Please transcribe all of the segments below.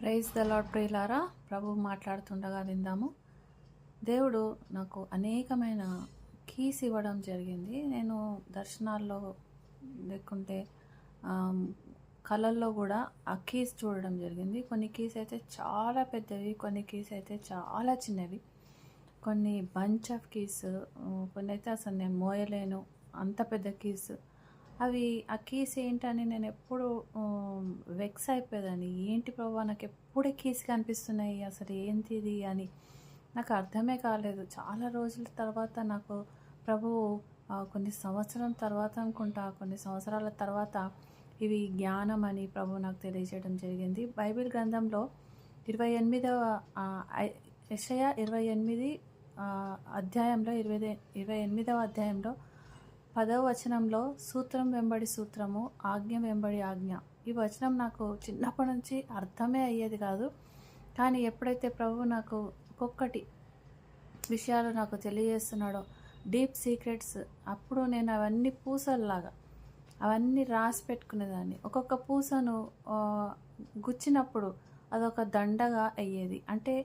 Praise the lord ప్రియులారా, ప్రభు మాట్లాడుతుండగా విందాము. దేవుడు నాకు అనేకమైన కీస్ ఇవ్వడం జరిగింది. నేను దర్శనాల్లో లేకుంటే కళల్లో కూడా ఆ కీస్ చూడడం జరిగింది. కొన్ని కీస్ అయితే చాలా పెద్దవి, కొన్ని కీస్ అయితే చాలా చిన్నవి, కొన్ని బంచ్ ఆఫ్ కీస్, కొన్ని అయితే అసలు నేను మోయలేను అంత పెద్ద కీస్. అవి ఆ కీస్ ఏంటని నేను ఎప్పుడు వెక్స్ అయిపోయేదాన్ని. ఏంటి ప్రభు, నాకు ఎప్పుడే కీస్ కనిపిస్తున్నాయి, అసలు ఏంటి ఇది అని నాకు అర్థమే కాలేదు. చాలా రోజుల తర్వాత నాకు ప్రభువు కొన్ని సంవత్సరం తర్వాత అనుకుంటా, కొన్ని సంవత్సరాల తర్వాత ఇవి జ్ఞానం అని ప్రభు నాకు తెలియజేయడం జరిగింది. బైబిల్ గ్రంథంలో 28వ యెషయా 28 అధ్యాయంలో 28వ అధ్యాయంలో 10వ వచనంలో సూత్రం వెంబడి సూత్రము, ఆజ్ఞ వెంబడి ఆజ్ఞ. ఈ వచనం నాకు చిన్నప్పటి నుంచి అర్థమే అయ్యేది కాదు. కానీ ఎప్పుడైతే ప్రభు నాకు ఒక్కొక్కటి విషయాలు నాకు తెలియజేస్తున్నాడో, డీప్ సీక్రెట్స్, అప్పుడు నేను అవన్నీ పూసల్లాగా అవన్నీ రాసి పెట్టుకునేదాన్ని. ఒక్కొక్క పూసను గుచ్చినప్పుడు అదొక దండగా అయ్యేది. అంటే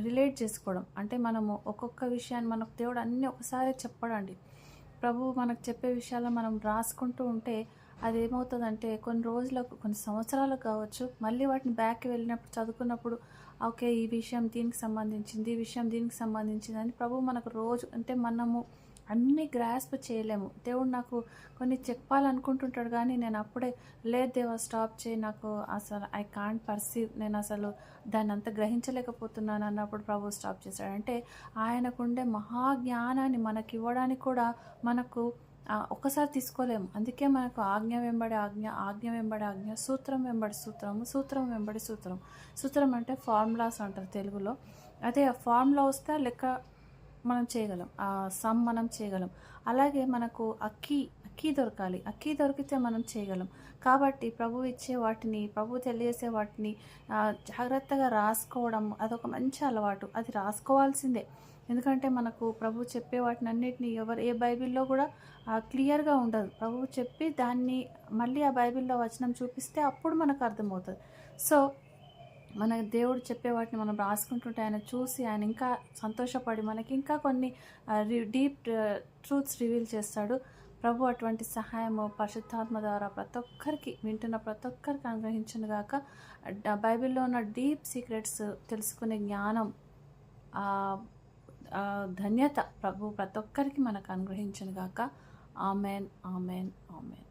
రిలేట్ చేసుకోవడం, అంటే మనము ఒక్కొక్క విషయాన్ని మనకు దేవుడు అన్నీ ఒకసారి చెప్పడండి. ప్రభు మనకు చెప్పే విషయాలు మనం రాసుకుంటూ ఉంటే అదేమవుతుందంటే కొన్ని రోజులకు, కొన్ని సంవత్సరాలకు కావచ్చు, మళ్ళీ వాటిని బ్యాక్కి వెళ్ళినప్పుడు చదువుకున్నప్పుడు ఓకే, ఈ విషయం దీనికి సంబంధించింది, ఈ విషయం దీనికి సంబంధించింది అని ప్రభు మనకు రోజు, అంటే మనము అన్నీ గ్రాస్ప్ చేయలేము. దేవుడు నాకు కొన్ని చెప్పాలనుకుంటుంటాడు, కానీ నేను అప్పుడే లేదు దేవా స్టాప్ చేయి, నాకు అసలు ఐ కాంట్ పర్సీవ్, నేను అసలు దాన్ని అంత గ్రహించలేకపోతున్నాను అన్నప్పుడు ప్రభు స్టాప్ చేశాడు. అంటే ఆయనకుండే మహాజ్ఞానాన్ని మనకి ఇవ్వడానికి కూడా మనకు ఒక్కసారి తీసుకోలేము. అందుకే మనకు ఆజ్ఞ వెంబడి ఆజ్ఞ, ఆజ్ఞ వెంబడి ఆజ్ఞ, సూత్రం వెంబడి సూత్రము, సూత్రం వెంబడి సూత్రం. సూత్రం అంటే ఫార్ములాస్ అంటారు తెలుగులో. అదే ఆ ఫార్ములా వస్తే లెక్క మనం చేయగలం, ఆ సమ్ మనం చేయగలం. అలాగే మనకు అక్కీ దొరకాలి, అక్కీ దొరికితే మనం చేయగలం. కాబట్టి ప్రభు ఇచ్చే వాటిని, ప్రభు తెలియజేసే వాటిని జాగ్రత్తగా రాసుకోవడం అదొక మంచి అలవాటు. అది రాసుకోవాల్సిందే. ఎందుకంటే మనకు ప్రభు చెప్పే వాటిని అన్నిటినీ ఏ బైబిల్లో కూడా క్లియర్గా ఉండదు. ప్రభు చెప్పి దాన్ని మళ్ళీ ఆ బైబిల్లో వచనం చూపిస్తే అప్పుడు మనకు అర్థమవుతుంది. సో మన దేవుడు చెప్పే వాటిని మనం రాసుకుంటుంటే ఆయన చూసి ఆయన ఇంకా సంతోషపడి మనకి ఇంకా కొన్ని డీప్ ట్రూత్స్ రివీల్ చేస్తాడు. ప్రభు అటువంటి సహాయము పరిశుద్ధాత్మ ద్వారా ప్రతి ఒక్కరికి, వింటున్న ప్రతి ఒక్కరికి అనుగ్రహించును గాక. బైబిల్లో ఉన్న డీప్ సీక్రెట్స్ తెలుసుకునే జ్ఞానం, ధన్యత ప్రభు ప్రతి ఒక్కరికి మనకు అనుగ్రహించును గాక. Amen, amen, amen.